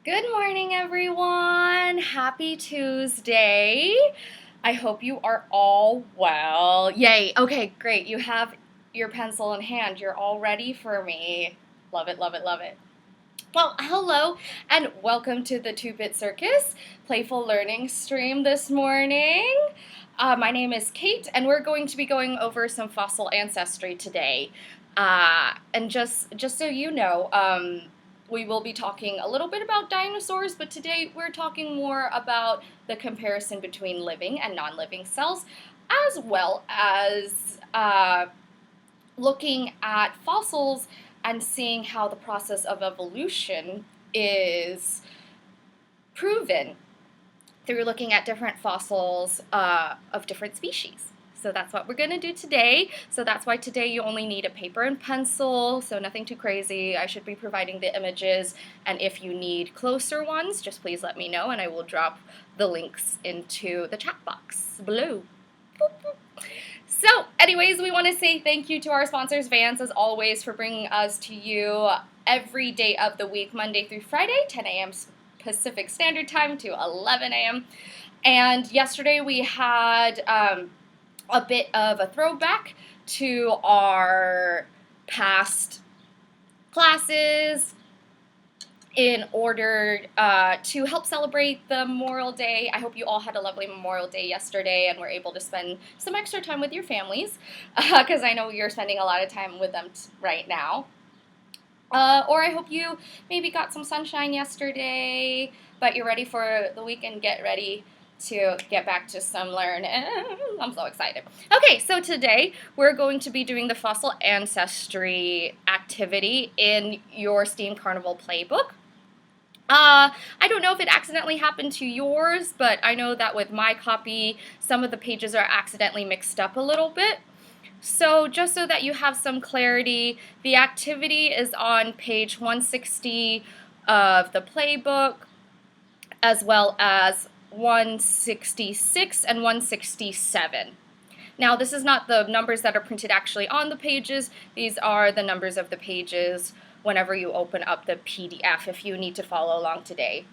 Good morning, everyone. Happy Tuesday. I hope you are all well. Yay. Okay, great. You have your pencil in hand. You're all ready for me. Love it, love it, love it. Well, hello and welcome to the 2-Bit Circus Playful Learning stream this morning. My name is Kate, and we're going to be going over some fossil ancestry today. And just so you know, we will be talking a little bit about dinosaurs, but today we're talking more about the comparison between living and non-living cells, as well as looking at fossils and seeing how the process of evolution is proven through looking at different fossils of different species. So that's what we're going to do today. So that's why today you only need a paper and pencil, so nothing too crazy. I should be providing the images, and if you need closer ones, just please let me know, and I will drop the links into the chat box below. Boop, boop. So anyways, we want to say thank you to our sponsors, Vans, as always, for bringing us to you every day of the week, Monday through Friday, 10 a.m. Pacific Standard Time to 11 a.m. And yesterday we had a bit of a throwback to our past classes in order to help celebrate the Memorial Day. I hope you all had a lovely Memorial Day yesterday and were able to spend some extra time with your families, because I know you're spending a lot of time with them right now. Or I hope you maybe got some sunshine yesterday, but you're ready for the weekend. Get ready to get back to some learning. I'm so excited. Okay, so today we're going to be doing the fossil ancestry activity in your STEAM Carnival playbook. I don't know if it accidentally happened to yours, but I know that with my copy, some of the pages are accidentally mixed up a little bit. So just so that you have some clarity, the activity is on page 160 of the playbook, as well as 166 and 167. Now, this is not the numbers that are printed actually on the pages. These are the numbers of the pages whenever you open up the PDF if you need to follow along today.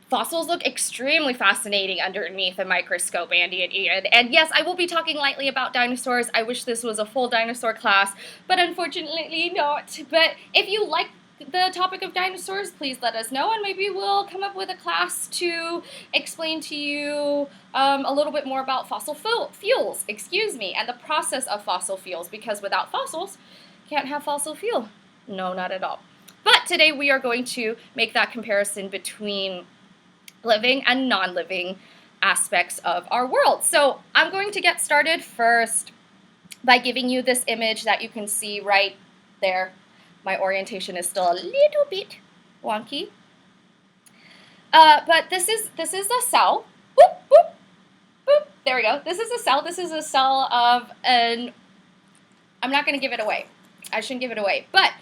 Fossils look extremely fascinating underneath a microscope, Andy and Ian. And yes, I will be talking lightly about dinosaurs. I wish this was a full dinosaur class, but unfortunately not. But if you like the topic of dinosaurs, please let us know, and maybe we'll come up with a class to explain to you a little bit more about fossil fuels, and the process of fossil fuels, because without fossils, can't have fossil fuel. No, not at all. But today we are going to make that comparison between living and non-living aspects of our world. So I'm going to get started first by giving you this image that you can see right there. My orientation is still a little bit wonky. But this is a cell. Boop, boop, boop. There we go. This is a cell. This is a cell of an... I'm not going to give it away. I shouldn't give it away. But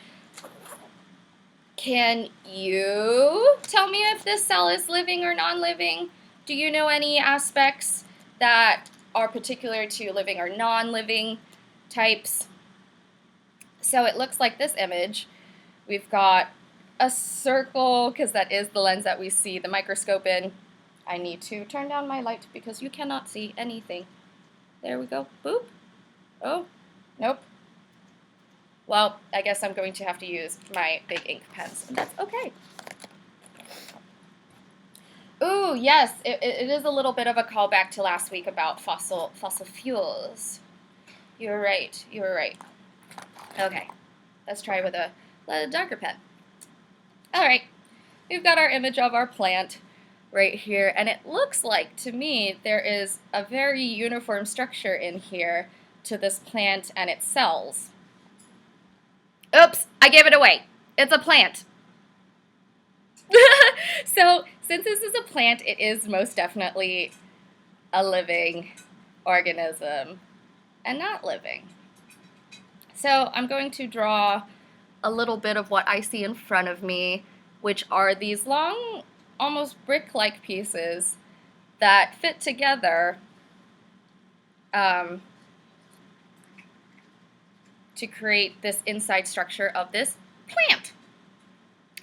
can you tell me if this cell is living or non-living? Do you know any aspects that are particular to living or non-living types? So it looks like this image. We've got a circle, because that is the lens that we see the microscope in. I need to turn down my light because you cannot see anything. There we go. Boop. Oh, nope. Well, I guess I'm going to have to use my big ink pens, and that's okay. Ooh, yes, it is a little bit of a callback to last week about fossil fuels. You're right. Okay, let's try with a darker pen. All right, we've got our image of our plant right here, and it looks like, to me, there is a very uniform structure in here to this plant and its cells. Oops, I gave it away. It's a plant. So, since this is a plant, it is most definitely a living organism and not living. So, I'm going to draw a little bit of what I see in front of me, which are these long, almost brick-like pieces that fit together to create this inside structure of this plant.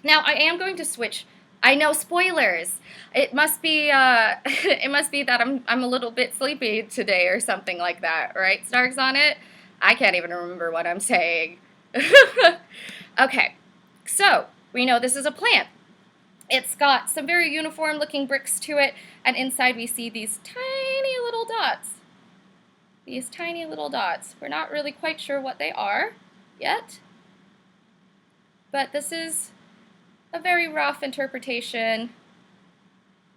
Now, I am going to switch. I know, spoilers. It must be it must be that I'm a little bit sleepy today or something like that, right? Starks on it. I can't even remember what I'm saying. Okay, so we know this is a plant. It's got some very uniform looking bricks to it, and inside we see these tiny little dots. These tiny little dots. We're not really quite sure what they are yet, but this is a very rough interpretation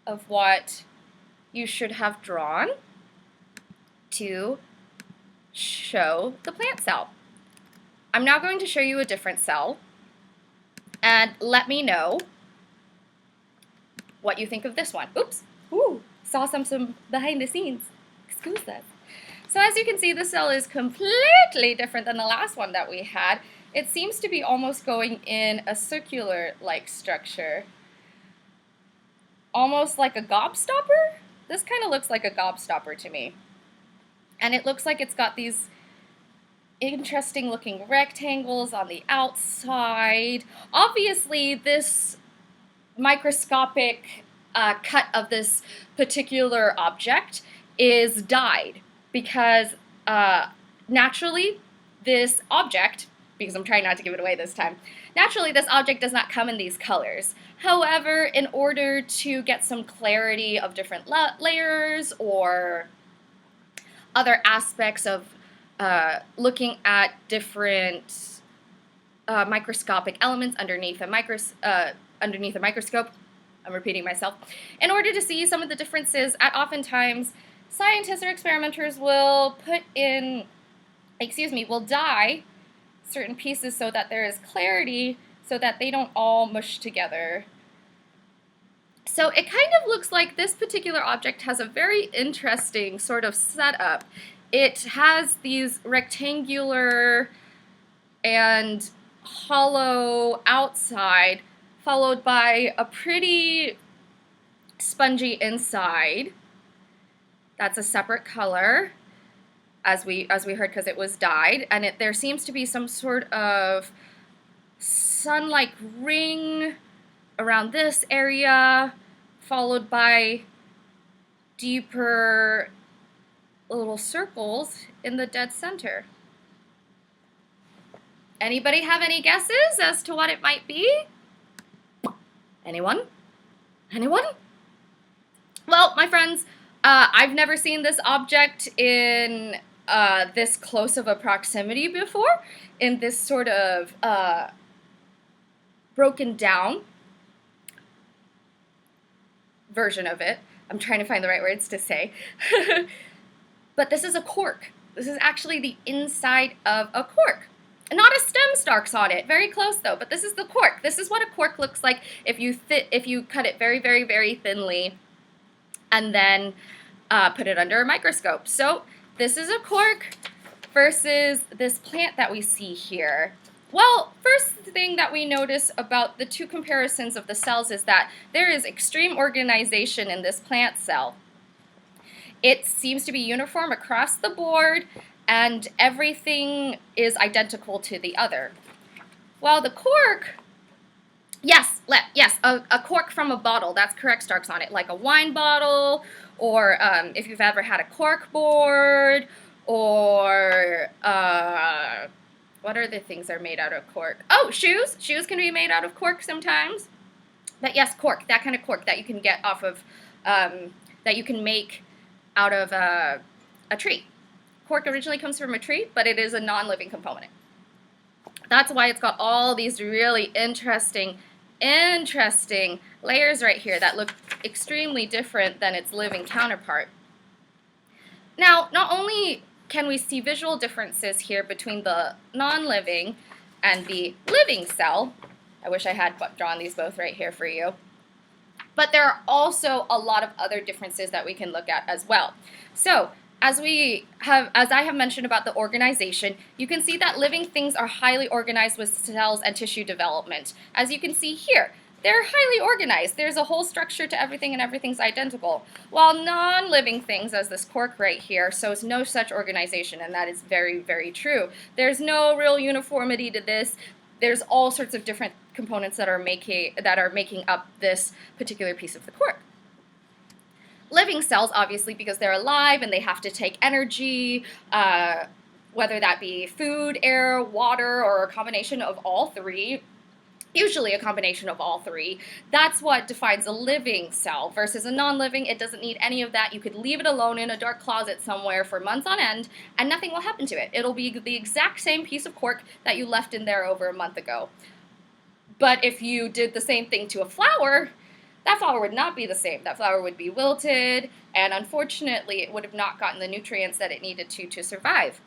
of what you should have drawn to show the plant cell. I'm now going to show you a different cell, and let me know what you think of this one. Oops, ooh, saw some behind the scenes. Excuse us. So as you can see, the cell is completely different than the last one that we had. It seems to be almost going in a circular-like structure. Almost like a gobstopper? This kind of looks like a gobstopper to me. And it looks like it's got these interesting looking rectangles on the outside. Obviously, this microscopic cut of this particular object is dyed because naturally this object, because I'm trying not to give it away this time, naturally this object does not come in these colors. However, in order to get some clarity of different layers or other aspects of looking at different microscopic elements underneath a microscope, I'm repeating myself, in order to see some of the differences, oftentimes scientists or experimenters will will dye certain pieces so that there is clarity, so that they don't all mush together. So it kind of looks like this particular object has a very interesting sort of setup. It has these rectangular and hollow outside, followed by a pretty spongy inside. That's a separate color, as we heard, because it was dyed, and there seems to be some sort of sun-like ring around this area, followed by deeper little circles in the dead center. Anybody have any guesses as to what it might be? Anyone? Anyone? Well, my friends, I've never seen this object in this close of a proximity before, in this sort of broken down version of it. I'm trying to find the right words to say. But this is a cork. This is actually the inside of a cork. Not a stem stalks on it. Very close though, but this is the cork. This is what a cork looks like if you cut it very, very, very thinly and then put it under a microscope. So this is a cork versus this plant that we see here. Well, first thing that we notice about the two comparisons of the cells is that there is extreme organization in this plant cell. It seems to be uniform across the board, and everything is identical to the other. While the cork, yes, a cork from a bottle, that's correct, Starks on it, like a wine bottle, or if you've ever had a cork board, or what other things are made out of cork? Oh, shoes. Shoes can be made out of cork sometimes. But yes, cork, that kind of cork that you can get off of, that you can make out of a tree. Cork originally comes from a tree, but it is a non-living component. That's why it's got all these really interesting layers right here that look extremely different than its living counterpart. Now, not only can we see visual differences here between the non-living and the living cell, I wish I had drawn these both right here for you, but there are also a lot of other differences that we can look at as well. So, as I have mentioned about the organization, you can see that living things are highly organized with cells and tissue development. As you can see here, they're highly organized. There's a whole structure to everything and everything's identical. While non-living things, as this cork right here, shows no such organization, and that is very, very true. There's no real uniformity to this. There's all sorts of different components that are making up this particular piece of the cork. Living cells, obviously, because they're alive and they have to take energy, whether that be food, air, water, or a combination of all three, usually a combination of all three. That's what defines a living cell versus a non-living. It doesn't need any of that. You could leave it alone in a dark closet somewhere for months on end and nothing will happen to it. It'll be the exact same piece of cork that you left in there over a month ago. But if you did the same thing to a flower, that flower would not be the same. That flower would be wilted, and unfortunately it would have not gotten the nutrients that it needed to survive.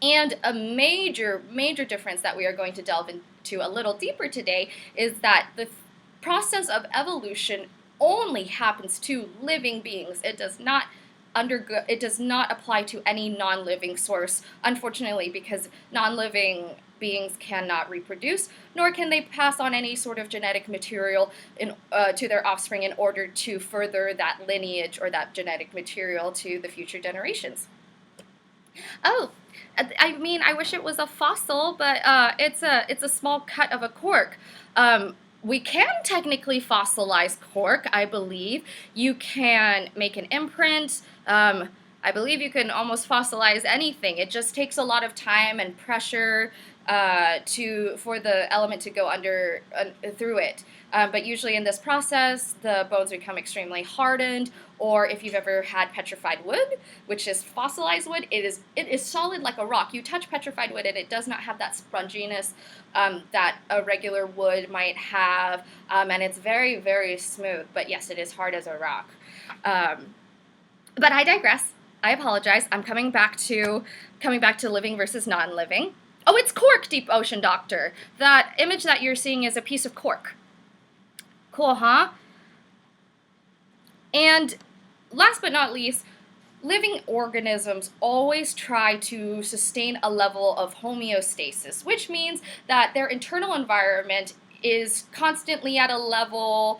And a major, major difference that we are going to delve into a little deeper today is that the process of evolution only happens to living beings. It does not apply to any non-living source, unfortunately, because non-living beings cannot reproduce, nor can they pass on any sort of genetic material to their offspring in order to further that lineage or that genetic material to the future generations. Oh, I mean, I wish it was a fossil, but it's a small cut of a cork. We can technically fossilize cork, I believe. You can make an imprint. I believe you can almost fossilize anything. It just takes a lot of time and pressure for the element to go through it. But usually in this process, the bones become extremely hardened, or if you've ever had petrified wood, which is fossilized wood, it is solid like a rock. You touch petrified wood and it does not have that sponginess that a regular wood might have, and it's very, very smooth. But yes, it is hard as a rock. But I digress. I apologize. I'm coming back to living versus non-living. Oh, it's cork, Deep Ocean Doctor. That image that you're seeing is a piece of cork. Cool, huh? And last but not least, living organisms always try to sustain a level of homeostasis, which means that their internal environment is constantly at a level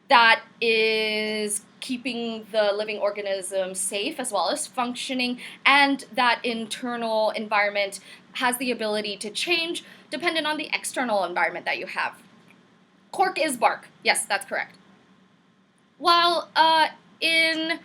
that is keeping the living organism safe as well as functioning, and that internal environment has the ability to change depending on the external environment that you have. Cork is bark. Yes, that's correct. While in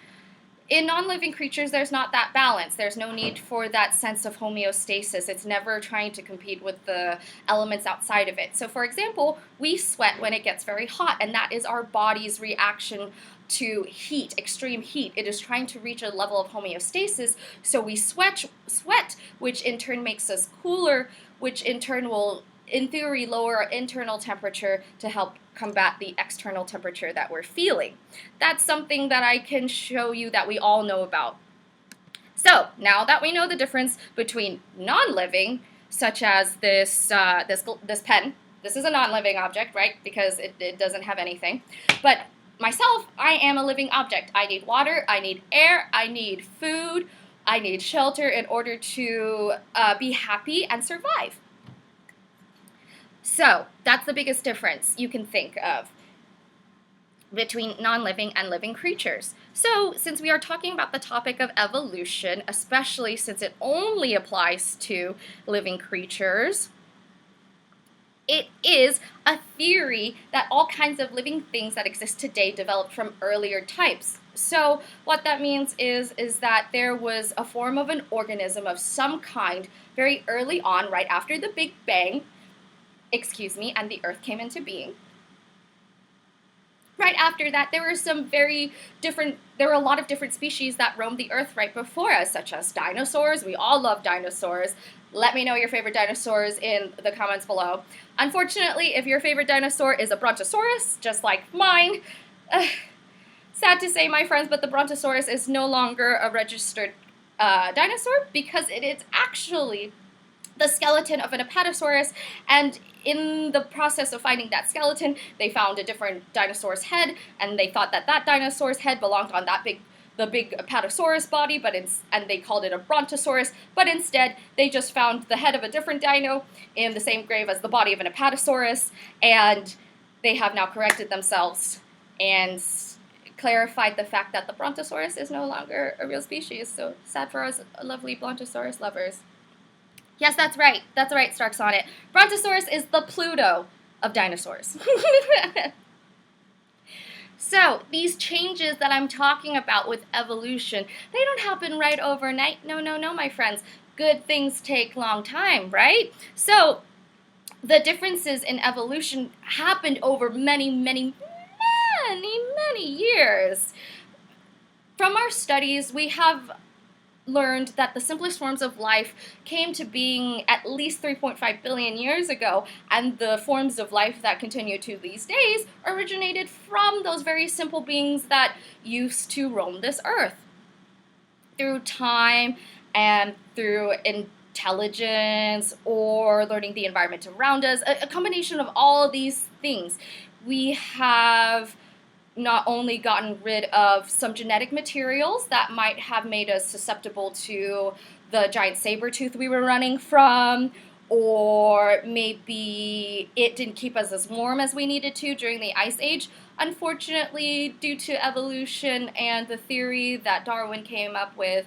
non-living creatures, there's not that balance. There's no need for that sense of homeostasis. It's never trying to compete with the elements outside of it. So, for example, we sweat when it gets very hot, and that is our body's reaction to heat, extreme heat. It is trying to reach a level of homeostasis, so we sweat, which in turn makes us cooler, which in turn will, in theory, lower our internal temperature to help combat the external temperature that we're feeling. That's something that I can show you that we all know about. So, now that we know the difference between non-living, such as this pen, this is a non-living object, right? Because it doesn't have anything. But myself, I am a living object. I need water, I need air, I need food, I need shelter in order to be happy and survive. So, that's the biggest difference you can think of between non-living and living creatures. So, since we are talking about the topic of evolution, especially since it only applies to living creatures, it is a theory that all kinds of living things that exist today developed from earlier types. So what that means is that there was a form of an organism of some kind very early on, right after the Big Bang, and the Earth came into being. Right after that, there were a lot of different species that roamed the Earth right before us, such as dinosaurs. We all love dinosaurs. Let me know your favorite dinosaurs in the comments below. Unfortunately, if your favorite dinosaur is a brontosaurus, just like mine, sad to say, my friends, but the brontosaurus is no longer a registered dinosaur because it is actually the skeleton of an apatosaurus, and in the process of finding that skeleton, they found a different dinosaur's head, and they thought that dinosaur's head belonged on the big apatosaurus body, and they called it a brontosaurus, but instead they just found the head of a different dino in the same grave as the body of an apatosaurus, and they have now corrected themselves and clarified the fact that the brontosaurus is no longer a real species. So sad for us lovely brontosaurus lovers. Yes, that's right. That's right, Stark's on it. Brontosaurus is the Pluto of dinosaurs. So, these changes that I'm talking about with evolution, they don't happen right overnight. No, no, no, my friends. Good things take long time, right? So, the differences in evolution happened over many, many, many years. From our studies, we have learned that the simplest forms of life came to being at least 3.5 billion years ago, and the forms of life that continue to these days originated from those very simple beings that used to roam this earth. Through time and through intelligence or learning the environment around us, a combination of all of these things, we have not only gotten rid of some genetic materials that might have made us susceptible to the giant saber tooth we were running from, or maybe it didn't keep us as warm as we needed to during the Ice Age. Unfortunately, due to evolution and the theory that Darwin came up with,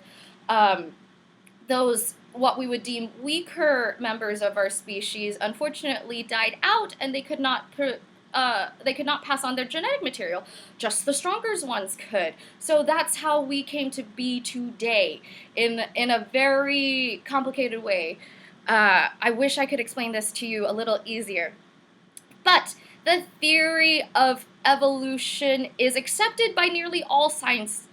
those what we would deem weaker members of our species unfortunately died out, and they could not pass on their genetic material. Just the stronger ones could. So that's how we came to be today, in a very complicated way. I wish I could explain this to you a little easier. But the theory of evolution is accepted by nearly all scientists,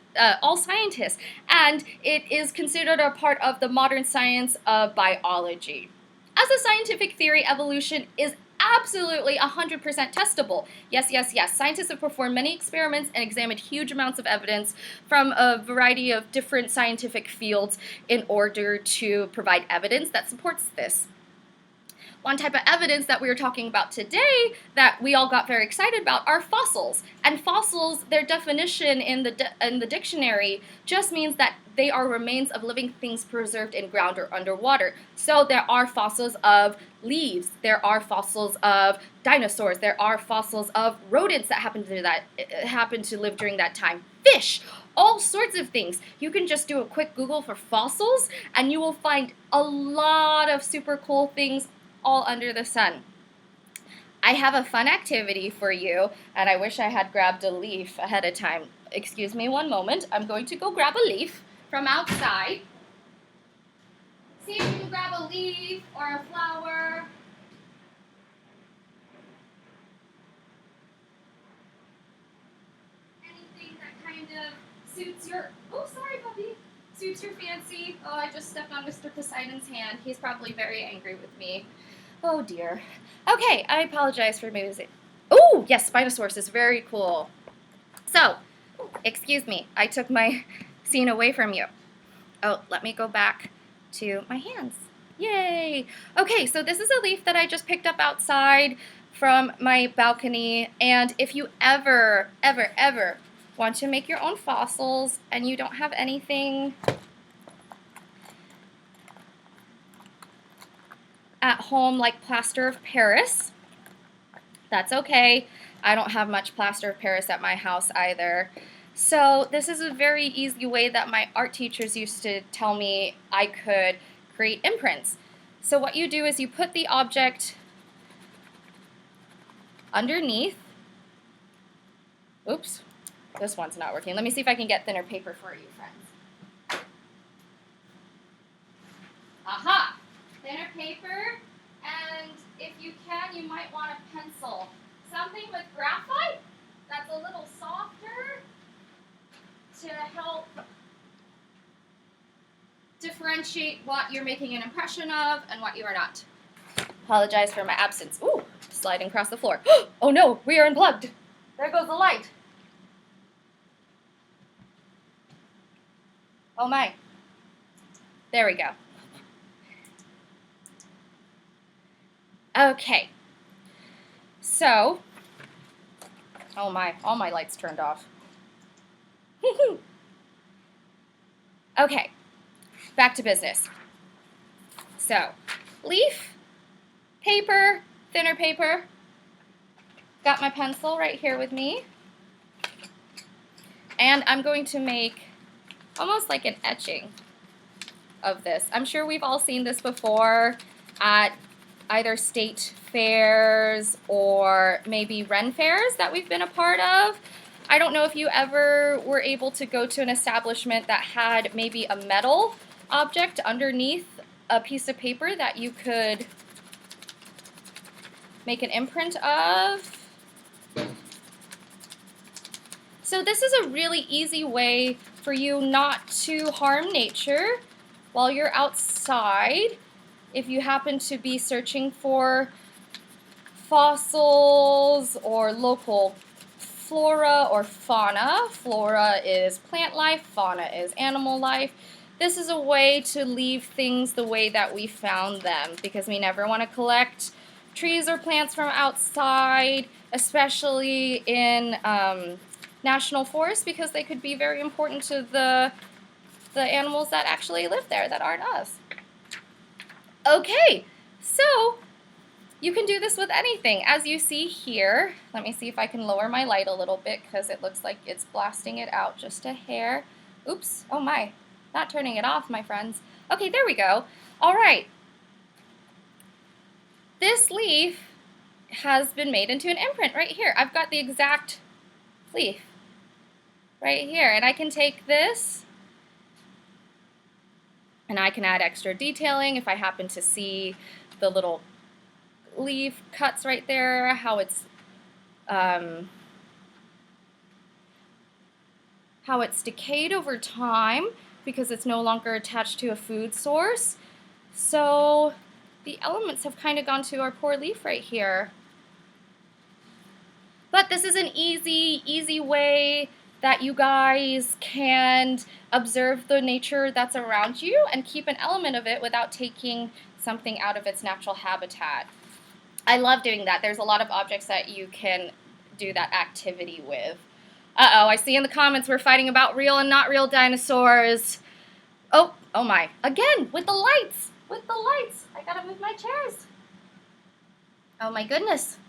and it is considered a part of the modern science of biology. As a scientific theory, evolution is absolutely 100% testable. Yes, yes, yes. Scientists have performed many experiments and examined huge amounts of evidence from a variety of different scientific fields in order to provide evidence that supports this. One type of evidence that we were talking about today that we all got very excited about are fossils. And fossils, their definition in the dictionary just means that they are remains of living things preserved in ground or underwater. So there are fossils of leaves, there are fossils of dinosaurs, there are fossils of rodents that happen to live during that time. Fish, all sorts of things. You can just do a quick Google for fossils and you will find a lot of super cool things all under the sun. I have a fun activity for you, and I wish I had grabbed a leaf ahead of time. Excuse me one moment. I'm going to go grab a leaf from outside. See if you can grab a leaf or a flower. Anything that kind of suits your... Oh, sorry, puppy. Suits your fancy. Oh, I just stepped on Mr. Poseidon's hand. He's probably very angry with me. Oh dear. Okay, I apologize for moving. Oh, yes, Spinosaurus is very cool. So, excuse me, I took my scene away from you. Oh, let me go back to my hands. Yay! Okay, so this is a leaf that I just picked up outside from my balcony, and if you ever want to make your own fossils and you don't have anything at home like plaster of Paris, that's okay. I don't have much plaster of Paris at my house either. So this is a very easy way that my art teachers used to tell me I could create imprints. So what you do is you put the object underneath. Oops, this one's not working. Let me see if I can get thinner paper for you, friends. Aha! Thinner paper, and if you can, you might want a pencil. Something with graphite that's a little softer to help differentiate what you're making an impression of and what you are not. Apologize for my absence. Ooh, sliding across the floor. Oh no, we are unplugged. There goes the light. Oh my. There we go. Okay, so, oh my, all my lights turned off. Okay, back to business. So, leaf, paper, thinner paper, got my pencil right here with me, and I'm going to make almost like an etching. of this. I'm sure we've all seen this before at either state fairs or maybe Ren fairs that we've been a part of. I don't know if you ever were able to go to an establishment that had maybe a metal object underneath a piece of paper that you could make an imprint of. So this is a really easy way for you not to harm nature while you're outside. If you happen to be searching for fossils or local flora or fauna. Flora is plant life, fauna is animal life. This is a way to leave things the way that we found them, because we never want to collect trees or plants from outside, especially in national forests, because they could be very important to the animals that actually live there that aren't us. Okay, so you can do this with anything. As you see here, let me see if I can lower my light a little bit because it looks like it's blasting it out just a hair. Oops, oh my, not turning it off, my friends. Okay, there we go. All right. This leaf has been made into an imprint right here. I've got the exact leaf right here, and I can take this and I can add extra detailing if I happen to see the little leaf cuts right there, how it's decayed over time because it's no longer attached to a food source. So the elements have kind of gone to our poor leaf right here. But this is an easy way that you guys can observe the nature that's around you and keep an element of it without taking something out of its natural habitat. I love doing that. There's a lot of objects that you can do that activity with. Uh-oh, I see in the comments we're fighting about real and not real dinosaurs. Oh my. Again, with the lights. I gotta move my chairs. Oh my goodness.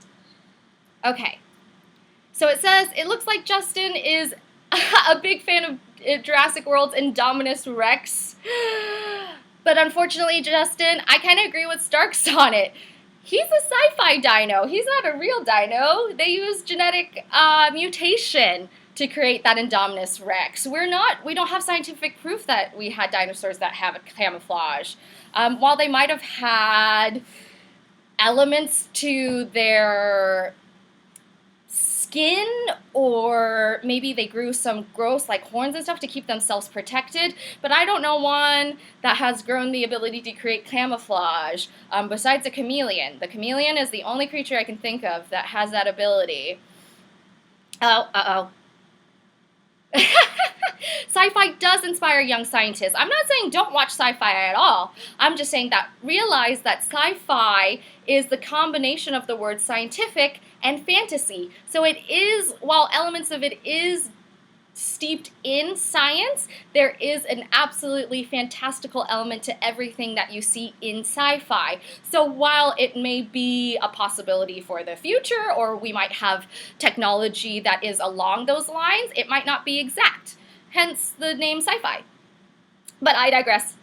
Okay. So it says, it looks like Justin is a big fan of Jurassic World's Indominus Rex. But unfortunately, Justin, I kind of agree with Starks on it. He's a sci-fi dino. He's not a real dino. They use genetic mutation to create that Indominus Rex. We don't have scientific proof that we had dinosaurs that have a camouflage. While they might have had elements to their skin, or maybe they grew some gross like horns and stuff to keep themselves protected, but I don't know one that has grown the ability to create camouflage besides a chameleon. The chameleon is the only creature I can think of that has that ability. Uh-oh. Sci-fi does inspire young scientists. I'm not saying don't watch sci-fi at all. I'm just saying that realize that sci-fi is the combination of the word scientific and fantasy. So it is, while elements of it is steeped in science, there is an absolutely fantastical element to everything that you see in sci-fi. So while it may be a possibility for the future, or we might have technology that is along those lines, it might not be exact. Hence the name sci-fi. But I digress.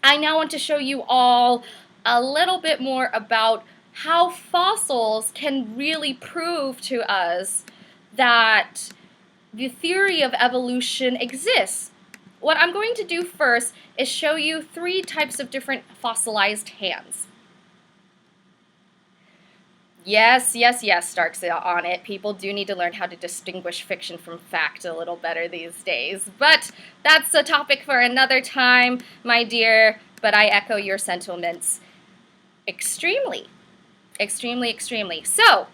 I now want to show you all a little bit more about how fossils can really prove to us that the theory of evolution exists. What I'm going to do first is show you 3 types of different fossilized hands. Yes, Stark's on it. People do need to learn how to distinguish fiction from fact a little better these days. But that's a topic for another time, my dear. But I echo your sentiments extremely. So,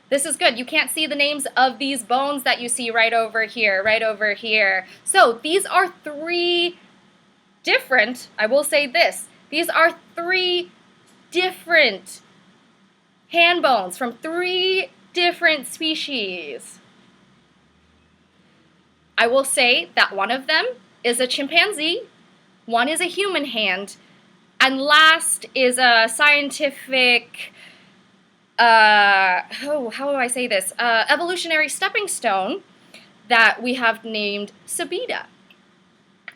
this is good. You can't see the names of these bones that you see right over here. So, these are 3 different, I will say this, these are 3 different hand bones from 3 different species. I will say that one of them is a chimpanzee, one is a human hand, and last is a scientific how do I say this? Evolutionary stepping stone that we have named Sabida.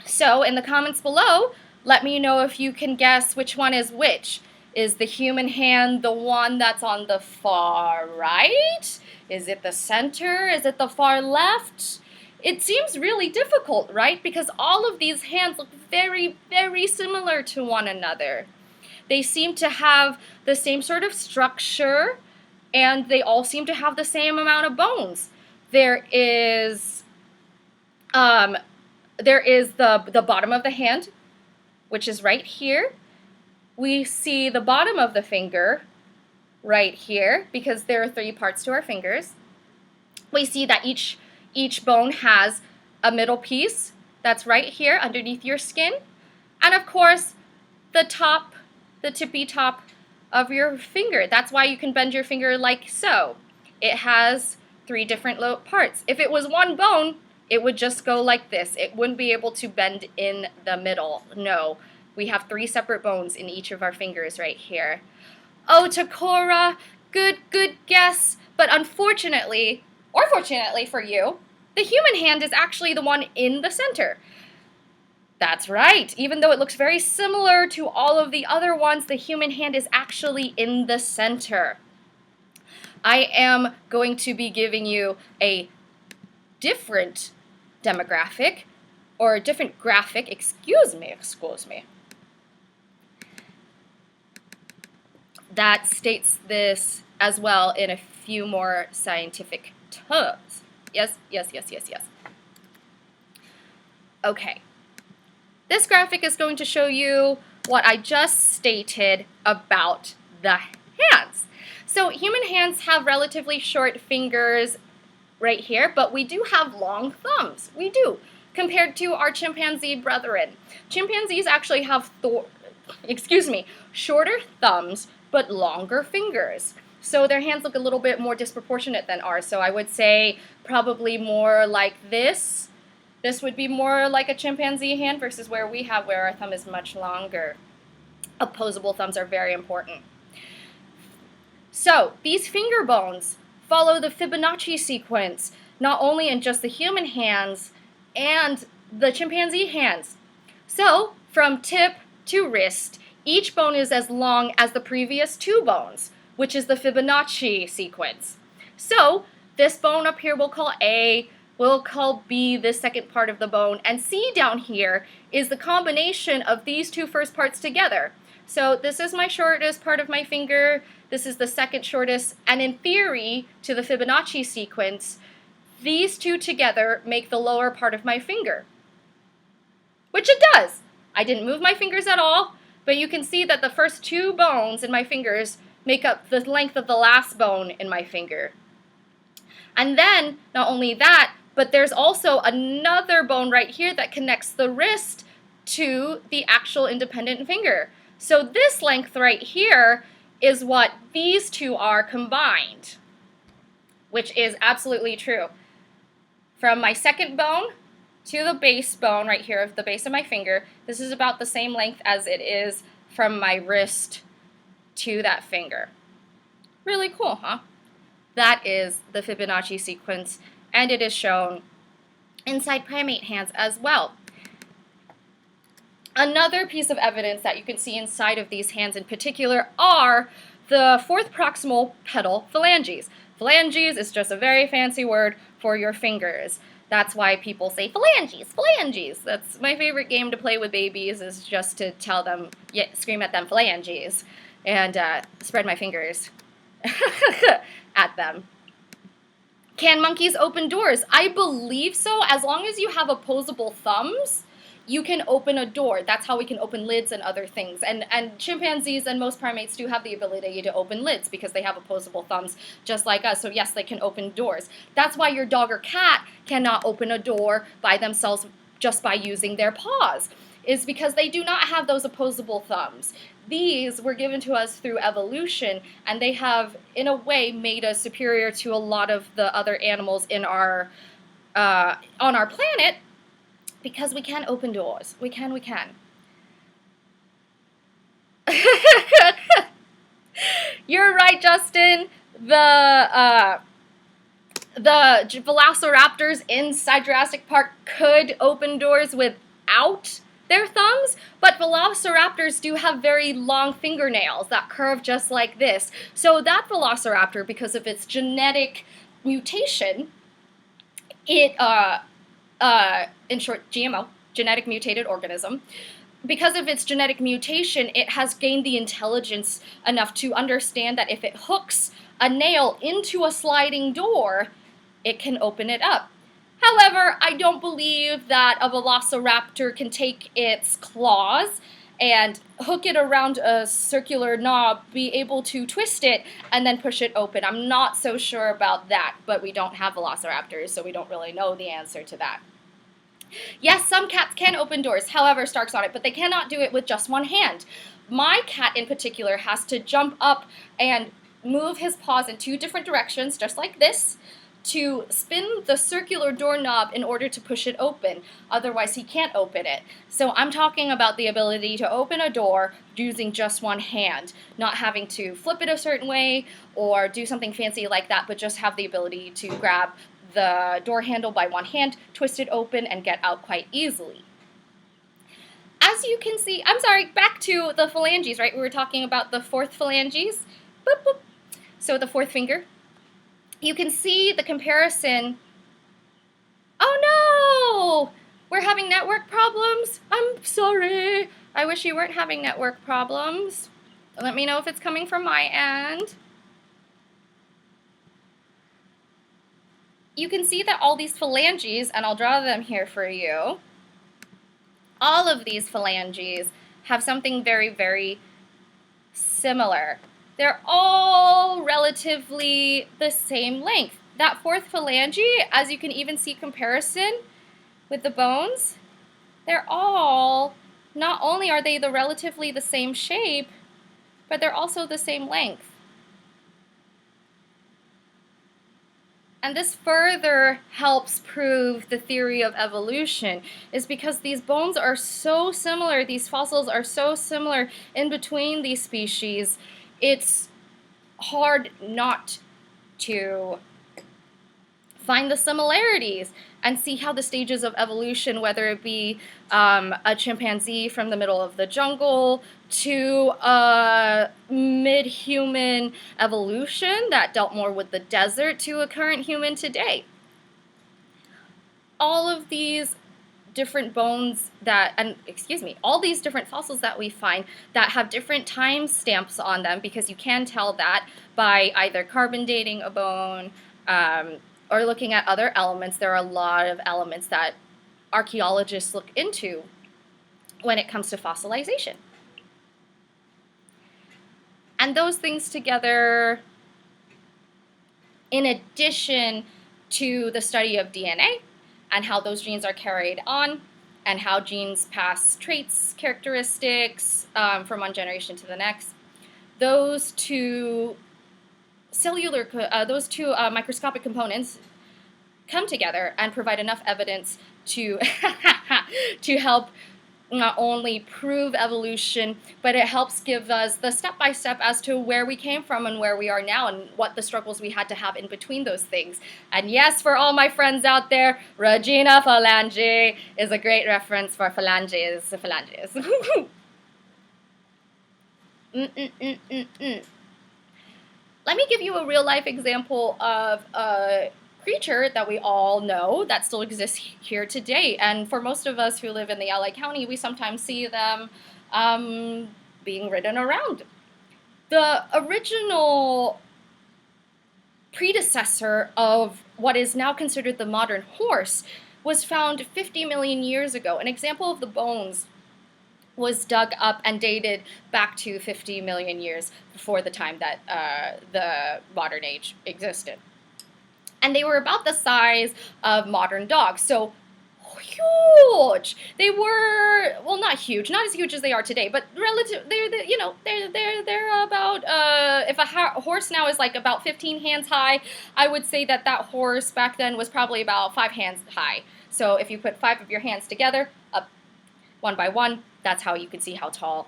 So in the comments below, let me know if you can guess which one is which. Is the human hand the one that's on the far right? Is it the center? Is it the far left? It seems really difficult, right? Because all of these hands look very, very similar to one another. They seem to have the same sort of structure, and they all seem to have the same amount of bones. There is the bottom of the hand, which is right here. We see the bottom of the finger right here because there are 3 parts to our fingers. We see that each bone has a middle piece that's right here underneath your skin. And of course, the tippy top of your finger. That's why you can bend your finger like so. It has 3 different parts. If it was one bone, it would just go like this. It wouldn't be able to bend in the middle. No, we have 3 separate bones in each of our fingers right here. Oh, Takora, good guess. But unfortunately, or fortunately for you, the human hand is actually the one in the center. That's right. Even though it looks very similar to all of the other ones, the human hand is actually in the center. I am going to be giving you a different demographic, or a different graphic, excuse me, that states this as well in a few more scientific terms. Yes. Okay. This graphic is going to show you what I just stated about the hands. So human hands have relatively short fingers right here, but we do have long thumbs. We do, compared to our chimpanzee brethren. Chimpanzees actually have shorter thumbs, but longer fingers. So their hands look a little bit more disproportionate than ours. So I would say probably more like this. This would be more like a chimpanzee hand versus where our thumb is much longer. Opposable thumbs are very important. So these finger bones follow the Fibonacci sequence, not only in just the human hands and the chimpanzee hands. So from tip to wrist, each bone is as long as the previous 2 bones, which is the Fibonacci sequence. So this bone up here we'll call A, we'll call B this second part of the bone, and C down here is the combination of these 2 first parts together. So this is my shortest part of my finger, this is the second shortest, and in theory, to the Fibonacci sequence, these 2 together make the lower part of my finger. Which it does! I didn't move my fingers at all, but you can see that the first 2 bones in my fingers make up the length of the last bone in my finger. And then, not only that, but there's also another bone right here that connects the wrist to the actual independent finger. So this length right here is what these 2 are combined, which is absolutely true. From my second bone to the base bone right here, the base of my finger, this is about the same length as it is from my wrist to that finger. Really cool, huh? That is the Fibonacci sequence, and it is shown inside primate hands as well. Another piece of evidence that you can see inside of these hands in particular are the 4th proximal pedal phalanges. Phalanges is just a very fancy word for your fingers. That's why people say phalanges. That's my favorite game to play with babies, is just to tell them, scream at them phalanges, and spread my fingers at them. Can monkeys open doors? I believe so. As long as you have opposable thumbs, you can open a door. That's how we can open lids and other things. And chimpanzees and most primates do have the ability to open lids because they have opposable thumbs just like us. So yes, they can open doors. That's why your dog or cat cannot open a door by themselves just by using their paws, is because they do not have those opposable thumbs. These were given to us through evolution, and they have, in a way, made us superior to a lot of the other animals in our on our planet, because we can open doors. We can. You're right, Justin. The velociraptors inside Jurassic Park could open doors with out their thumbs, but velociraptors do have very long fingernails that curve just like this. So that velociraptor, because of its genetic mutation, it, in short, GMO, genetic mutated organism, because of its genetic mutation, it has gained the intelligence enough to understand that if it hooks a nail into a sliding door, it can open it up. However, I don't believe that a velociraptor can take its claws and hook it around a circular knob, be able to twist it, and then push it open. I'm not so sure about that, but we don't have velociraptors, so we don't really know the answer to that. Yes, some cats can open doors, however, Stark's on it, but they cannot do it with just one hand. My cat in particular has to jump up and move his paws in 2 different directions, just like this, to spin the circular doorknob in order to push it open. Otherwise, he can't open it. So I'm talking about the ability to open a door using just one hand, not having to flip it a certain way or do something fancy like that, but just have the ability to grab the door handle by one hand, twist it open, and get out quite easily. As you can see, I'm sorry, back to the phalanges, right? We were talking about the 4th phalanges. Boop, boop. So the 4th finger. You can see the comparison. Oh no! We're having network problems? I'm sorry. I wish you weren't having network problems. Let me know if it's coming from my end. You can see that all these phalanges, and I'll draw them here for you, all of these phalanges have something very, very similar. They're all relatively the same length. That 4th phalange, as you can even see comparison with the bones, they're all, not only are they relatively the same shape, but they're also the same length. And this further helps prove the theory of evolution, is because these bones are so similar, these fossils are so similar in between these species, it's hard not to find the similarities and see how the stages of evolution, whether it be a chimpanzee from the middle of the jungle to a mid-human evolution that dealt more with the desert to a current human today. All of these different bones that, all these different fossils that we find that have different time stamps on them, because you can tell that by either carbon dating a bone or looking at other elements. There are a lot of elements that archaeologists look into when it comes to fossilization. And those things together, in addition to the study of DNA, and how those genes are carried on, and how genes pass traits, characteristics from one generation to the next. Those two microscopic components come together and provide enough evidence to to help not only prove evolution, but it helps give us the step-by-step as to where we came from and where we are now and what the struggles we had to have in between those things. And yes, for all my friends out there, Regina Phalange is a great reference for phalanges. Let me give you a real-life example of a creature that we all know that still exists here today. And for most of us who live in the LA County, we sometimes see them being ridden around. The original predecessor of what is now considered the modern horse was found 50 million years ago. An example of the bones was dug up and dated back to 50 million years before the time that the modern age existed. And they were about the size of modern dogs, so huge. They were, well, not huge, not as huge as they are today, but relative. They're about. If a horse now is like about 15 hands high, I would say that horse back then was probably about 5 hands high. So if you put 5 of your hands together, up one by one, that's how you could see how tall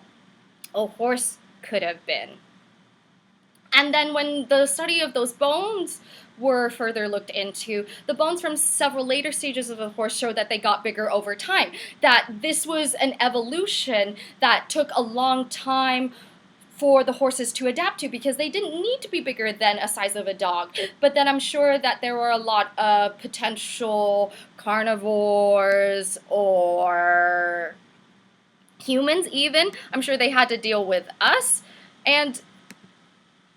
a horse could have been. And then when the study of those bones were further looked into, the bones from several later stages of the horse showed that they got bigger over time, that this was an evolution that took a long time for the horses to adapt to, because they didn't need to be bigger than a size of a dog. But then I'm sure that there were a lot of potential carnivores or humans even. I'm sure they had to deal with us, and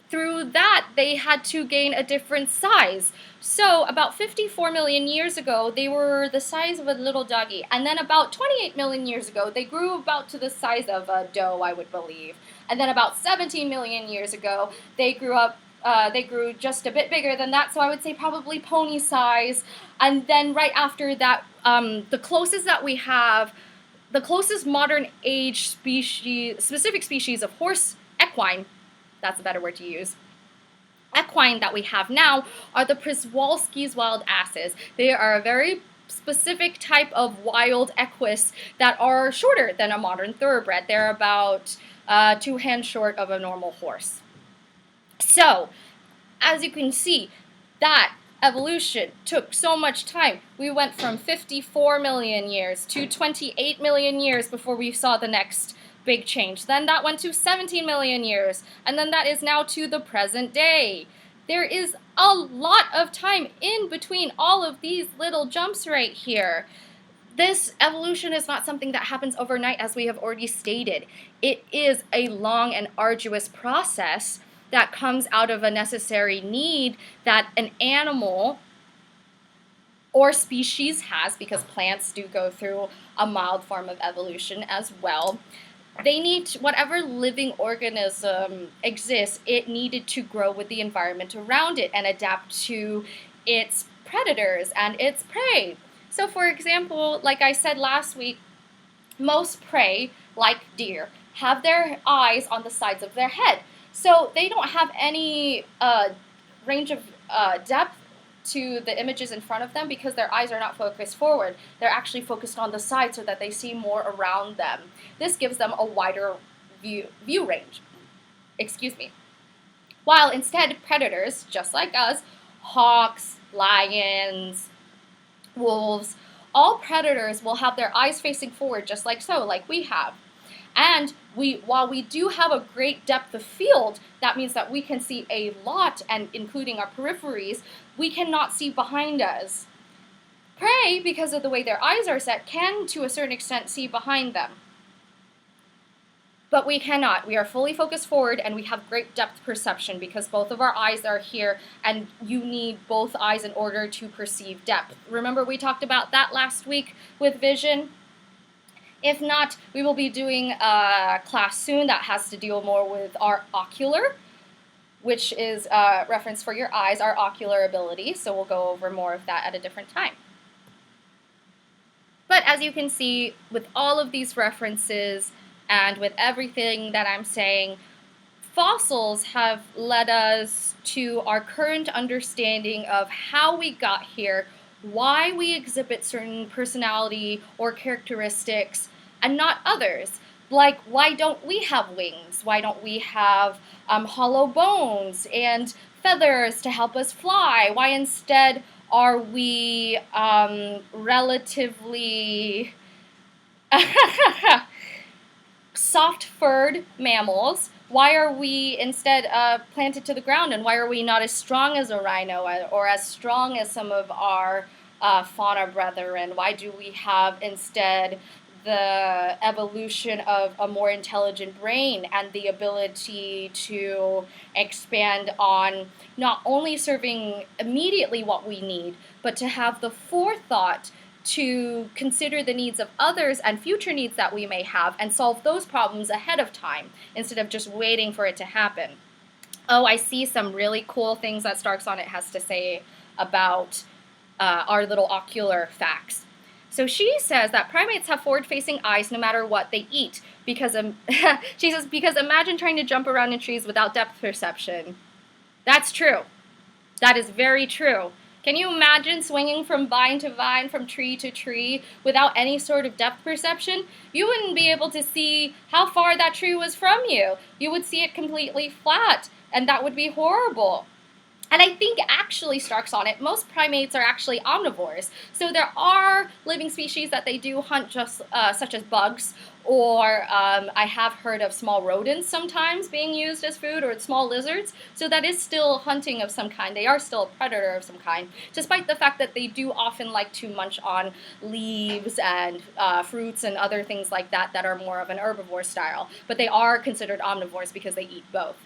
through that, they had to gain a different size. So about 54 million years ago, they were the size of a little doggy. And then about 28 million years ago, they grew about to the size of a doe, I would believe. And then about 17 million years ago, they grew just a bit bigger than that, so I would say probably pony size. And then right after that, the closest modern age specific species of horse, equine, that's a better word to use, equine that we have now are the Przewalski's wild asses. They are a very specific type of wild equus that are shorter than a modern thoroughbred. They're about 2 hands short of a normal horse. So, as you can see, that evolution took so much time. We went from 54 million years to 28 million years before we saw the next big change. Then that went to 17 million years, and then that is now to the present day. There is a lot of time in between all of these little jumps right here. This evolution is not something that happens overnight, as we have already stated. It is a long and arduous process that comes out of a necessary need that an animal or species has, because plants do go through a mild form of evolution as well. They need whatever living organism exists, it needed to grow with the environment around it and adapt to its predators and its prey. So for example, like I said last week, most prey, like deer, have their eyes on the sides of their head. So they don't have any range of depth to the images in front of them, because their eyes are not focused forward. They're actually focused on the side so that they see more around them. This gives them a wider view range. Excuse me. While instead predators, just like us, hawks, lions, wolves, all predators will have their eyes facing forward just like so, like we have. And while we do have a great depth of field, that means that we can see a lot, and including our peripheries, we cannot see behind us. Prey, because of the way their eyes are set, can to a certain extent see behind them. But we cannot. We are fully focused forward, and we have great depth perception because both of our eyes are here, and you need both eyes in order to perceive depth. Remember we talked about that last week with vision? If not, we will be doing a class soon that has to deal more with our ocular, which is a reference for your eyes, our ocular ability, so we'll go over more of that at a different time. But as you can see, with all of these references and with everything that I'm saying, fossils have led us to our current understanding of how we got here, why we exhibit certain personality or characteristics and not others. Like, why don't we have wings? Why don't we have hollow bones and feathers to help us fly? Why instead are we relatively soft-furred mammals? Why are we instead planted to the ground, and why are we not as strong as a rhino or as strong as some of our fauna brethren? Why do we have instead the evolution of a more intelligent brain and the ability to expand on not only serving immediately what we need, but to have the forethought to consider the needs of others and future needs that we may have and solve those problems ahead of time instead of just waiting for it to happen. Oh, I see some really cool things that Stark Sonnet has to say about our little ocular facts. So she says that primates have forward-facing eyes no matter what they eat, because she says, because imagine trying to jump around in trees without depth perception. That's true. That is very true. Can you imagine swinging from vine to vine, from tree to tree, without any sort of depth perception? You wouldn't be able to see how far that tree was from you. You would see it completely flat, and that would be horrible. And I think actually, Stark's on it, most primates are actually omnivores. So there are living species that they do hunt, just such as bugs, or I have heard of small rodents sometimes being used as food, or small lizards. So that is still hunting of some kind. They are still a predator of some kind, despite the fact that they do often like to munch on leaves and fruits and other things like that that are more of an herbivore style. But they are considered omnivores because they eat both.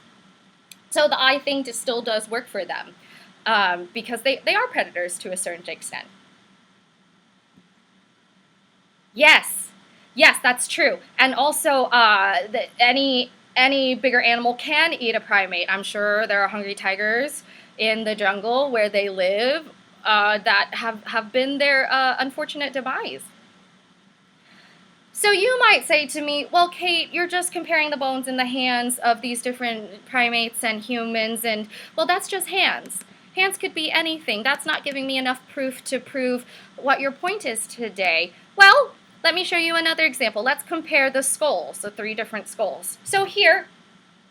So the eye thing just still does work for them because they are predators to a certain extent. Yes, that's true. And also, any bigger animal can eat a primate. I'm sure there are hungry tigers in the jungle where they live that have been their unfortunate demise. So you might say to me, well, Kate, you're just comparing the bones in the hands of these different primates and humans, and, well, that's just hands. Hands could be anything. That's not giving me enough proof to prove what your point is today. Well, let me show you another example. Let's compare the skulls, the 3 different skulls. So here,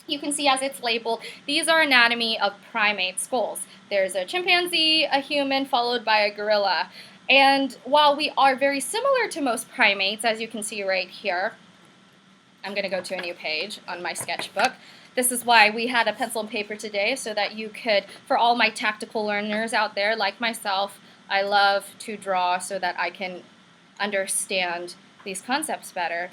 you can see as it's labeled, these are anatomy of primate skulls. There's a chimpanzee, a human, followed by a gorilla. And while we are very similar to most primates, as you can see right here, I'm going to go to a new page on my sketchbook. This is why we had a pencil and paper today, so that you could, for all my tactical learners out there like myself, I love to draw so that I can understand these concepts better.